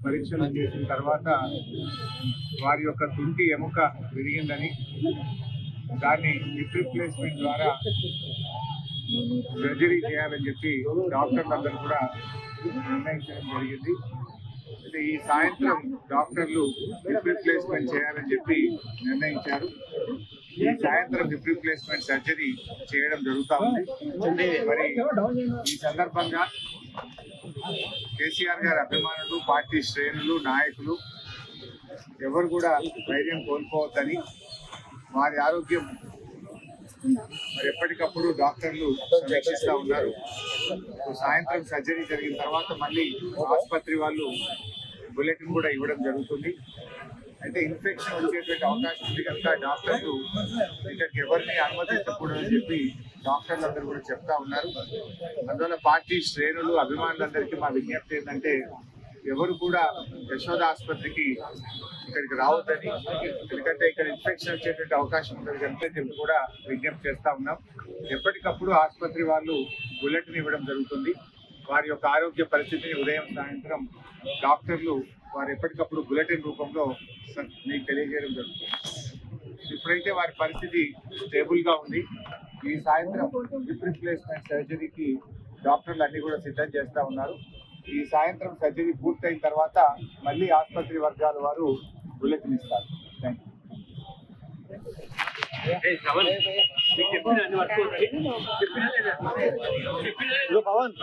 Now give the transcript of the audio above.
పరీక్షలు చేసిన తర్వాత వారి యొక్క తుంటి ఎముక విరిగిందని దాన్ని హిప్ రీప్లేస్మెంట్ ద్వారా సర్జరీ చేయాలని చెప్పి డాక్టర్లందరూ కూడా నిర్ణయించడం జరిగింది. అయితే ఈ సాయంత్రం డాక్టర్లు హిప్ రీప్లేస్మెంట్ చేయాలని చెప్పి నిర్ణయించారు. ఈ సాయంత్రం హిప్ రీప్లేస్మెంట్ సర్జరీ చేయడం జరుగుతూ ఉంది. మరి ఈ సందర్భంగా కేసీఆర్ గారి అభిమానులు, పార్టీ శ్రేణులు, నాయకులు ఎవరు కూడా ధైర్యం కోల్పోవద్దని, వారి ఆరోగ్యం మరి ఎప్పటికప్పుడు డాక్టర్లు సమీక్షిస్తూ ఉన్నారు. సాయంత్రం సర్జరీ జరిగిన తర్వాత మళ్ళీ ఆసుపత్రి వాళ్ళు బులెటిన్ కూడా ఇవ్వడం జరుగుతుంది. అయితే ఇన్ఫెక్షన్ వచ్చేటువంటి అవకాశం ఉంది కనుక డాక్టర్లు ఇక్కడికి ఎవరిని అనుమతించకూడదని చెప్పి డాక్టర్లు అందరూ కూడా చెప్తా ఉన్నారు. అందువల్ల పార్టీ శ్రేణులు, అభిమానులందరికీ మా విజ్ఞప్తి ఏంటంటే ఎవరు కూడా యశోద ఆసుపత్రికి ఇక్కడికి రావద్దని, ఎందుకంటే ఇక్కడ ఇన్ఫెక్షన్ వచ్చేటువంటి అవకాశం ఉంటుంది కనుక చెప్పి కూడా విజ్ఞప్తి చేస్తా ఉన్నాం. ఎప్పటికప్పుడు ఆసుపత్రి వాళ్ళు బులెటిన్ ఇవ్వడం జరుగుతుంది. వారి యొక్క ఆరోగ్య పరిస్థితిని ఉదయం, సాయంత్రం డాక్టర్లు వారు ఎప్పటికప్పుడు బులెటిన్ రూపంలో మీకు తెలియజేయడం జరుగుతుంది. ఇప్పుడైతే వారి పరిస్థితి స్టేబుల్ గా ఉంది. ఈ సాయంత్రం హిప్ రీప్లేస్మెంట్ సర్జరీకి డాక్టర్లు అన్ని కూడా సిద్ధం చేస్తా ఉన్నారు. ఈ సాయంత్రం సర్జరీ పూర్తయిన తర్వాత మళ్ళీ ఆసుపత్రి వర్గాల వారు బులెటిన్ ఇస్తారు. పవన్